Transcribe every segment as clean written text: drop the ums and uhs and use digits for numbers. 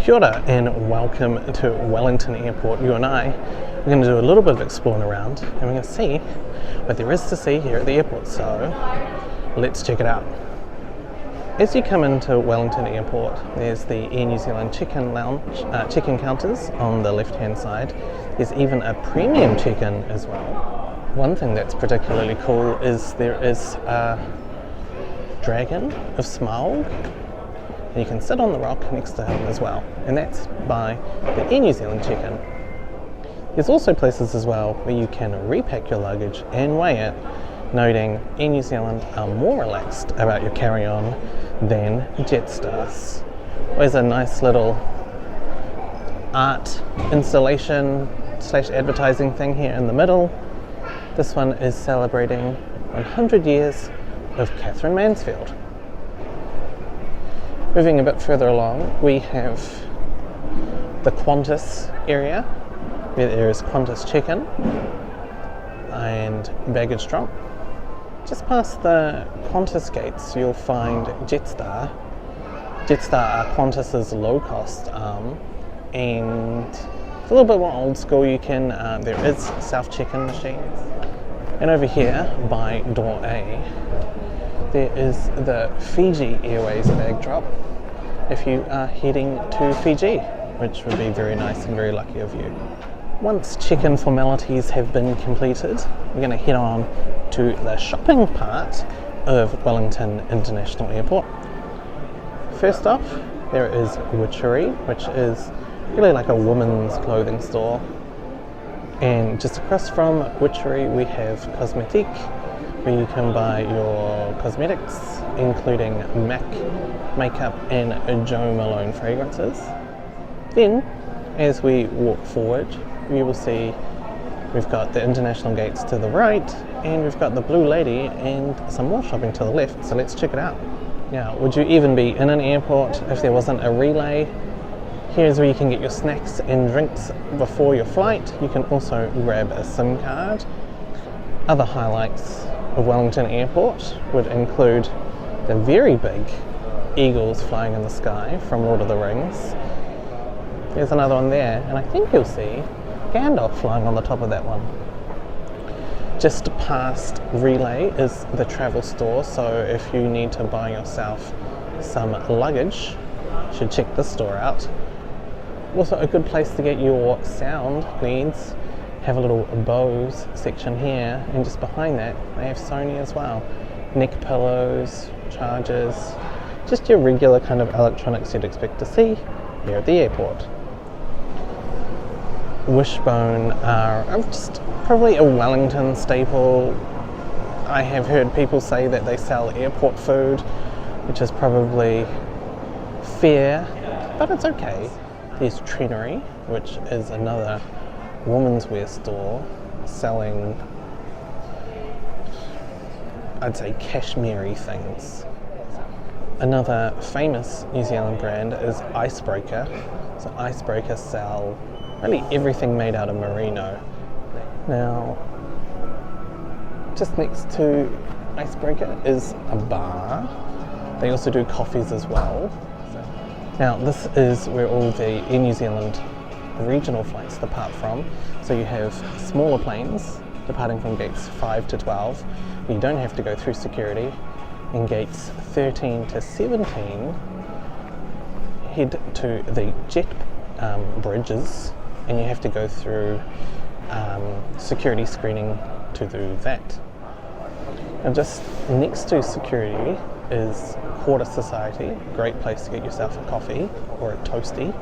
Kia ora and welcome to Wellington Airport. You and I are going to do a little bit of exploring around and we're going to see what there is to see here at the airport, so let's check it out. As you come into Wellington Airport, there's the Air New Zealand check-in lounge, check-in counters on the left hand side. There's even a premium check-in as well. One thing that's particularly cool is there is a dragon of Smaug. You can sit on the rock next to him as well, and that's by the Air New Zealand check-in. There's also places as well where you can repack your luggage and weigh it, noting Air New Zealand are more relaxed about your carry-on than Jetstar's. There's a nice little art installation / advertising thing here in the middle. This one is celebrating 100 years of Catherine Mansfield. Moving a bit further along, we have the Qantas area, where there is Qantas check-in and baggage drop. Just past the Qantas gates, you'll find Jetstar. Jetstar are Qantas's low-cost arm, and it's a little bit more old school. You can there is self check-in machines, and over here by door A, there is the Fiji Airways bag drop if you are heading to Fiji, which would be very nice and very lucky of you. Once check-in formalities have been completed, we're going to head on to the shopping part of Wellington International Airport. First off, there is Witchery, which is really like a women's clothing store. And just across from Witchery we have Cosmetique, where you can buy your cosmetics, including MAC makeup and Jo Malone fragrances. Then, as we walk forward, you will see we've got the international gates to the right, and we've got the Blue Lady and some more shopping to the left, so let's check it out. Now, would you even be in an airport if there wasn't a relay? Here's where you can get your snacks and drinks before your flight. You can also grab a SIM card. Other highlights of Wellington Airport would include the very big eagles flying in the sky from Lord of the Rings. There's another one there, and I think you'll see Gandalf flying on the top of that one. Just past Relay is the travel store, so if you need to buy yourself some luggage, you should check this store out. Also a good place to get your sound needs. Have a little Bose section here, and just behind that they have Sony as well. Neck pillows, chargers, just your regular kind of electronics you'd expect to see here at the airport. Wishbone are just probably a Wellington staple. I have heard people say that they sell airport food, which is probably fair, but it's okay. There's Trendy, which is another women's wear store selling, I'd say, cashmere things. Another famous New Zealand brand is Icebreaker. So Icebreaker sell really everything made out of Merino. Now, just next to Icebreaker is a bar. They also do coffees as well. Now, this is where all the Air New Zealand regional flights depart from. So you have smaller planes departing from gates 5 to 12. You don't have to go through security. In gates 13 to 17, head to the jet bridges, and you have to go through security screening to do that. And just next to security is Quarter Society, great place to get yourself a coffee or a toasty.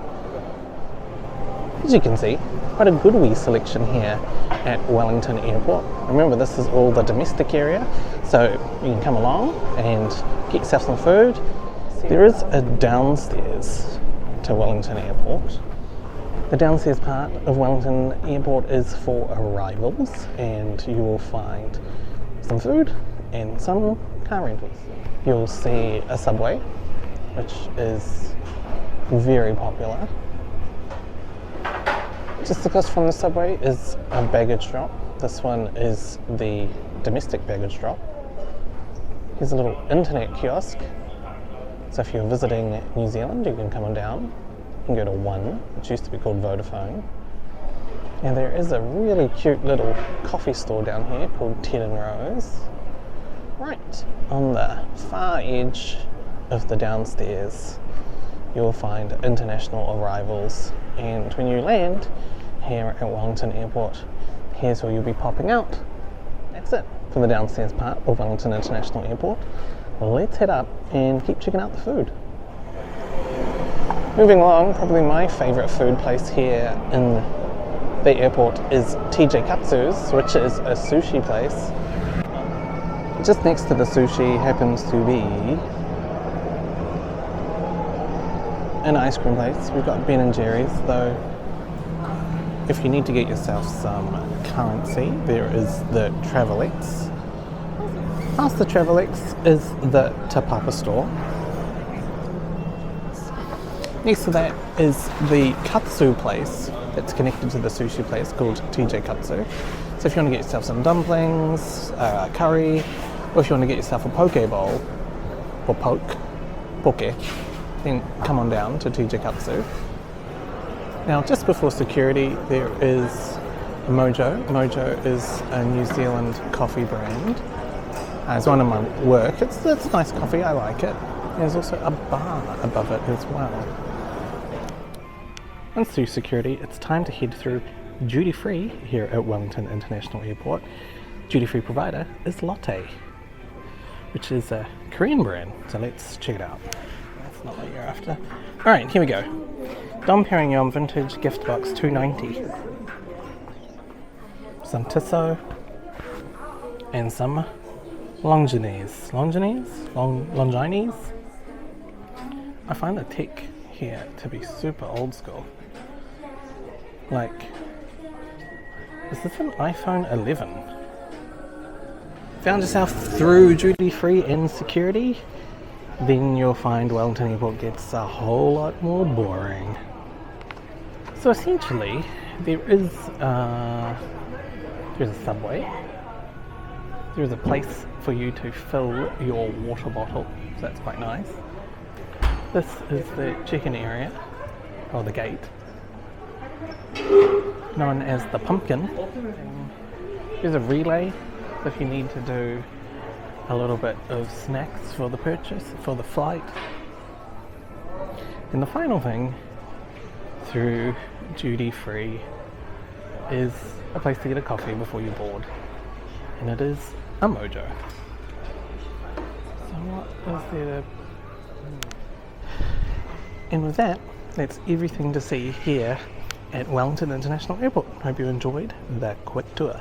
As you can see, quite a good wee selection here at Wellington Airport. Remember, this is all the domestic area, so you can come along and get yourself some food. There is a downstairs to Wellington Airport. The downstairs part of Wellington Airport is for arrivals, and you will find some food and some car rentals. You'll see a subway, which is very popular. Just across from the subway is a baggage drop. This one is the domestic baggage drop. Here's a little internet kiosk. So if you're visiting New Zealand, you can come on down You can go to One, which used to be called Vodafone. And there is a really cute little coffee store down here called Ted and Rose. Right on the far edge of the downstairs, you'll find international arrivals. And when you land here at Wellington Airport, here's where you'll be popping out. That's it for the downstairs part of Wellington International Airport. Let's head up and keep checking out the food. Moving along, probably my favourite food place here in the airport is TJ Katsu's, which is a sushi place. Just next to the sushi happens to be an ice cream place. We've got Ben & Jerry's, though if you need to get yourself some currency, there is the Travelex. Past the Travelex is the Te Papa store. Next to that is the Katsu place that's connected to the sushi place called TJ Katsu. So if you want to get yourself some dumplings, curry, or if you want to get yourself a poke bowl, or poke, then come on down to TJ Katsu. Now just before security there is Mojo. Mojo is a New Zealand coffee brand. It's one of my work. It's nice coffee, I like it. There's also a bar above it as well. Once through security, it's time to head through duty free here at Wellington International Airport. Duty free provider is Lotte, which is a Korean brand. So let's check it out. That's not what you're after. Alright, here we go. Dom Perignon Vintage Gift Box $2.90. Some Tissot and some Longines. Longines? I find the tech here to be super old school. Like, is this an iPhone 11? Found yourself through duty free and security? Then you'll find Wellington Airport gets a whole lot more boring. So essentially, there's a subway. There's a place for you to fill your water bottle, so that's quite nice. This is the check-in area, or the gate, known as the pumpkin. There's a relay if you need to do a little bit of snacks for the purchase, for the flight. And the final thing through duty free is a place to get a coffee before you board, and it is a Mojo. So what is there to... And with that, that's everything to see here at Wellington International Airport. Hope you enjoyed that quick tour.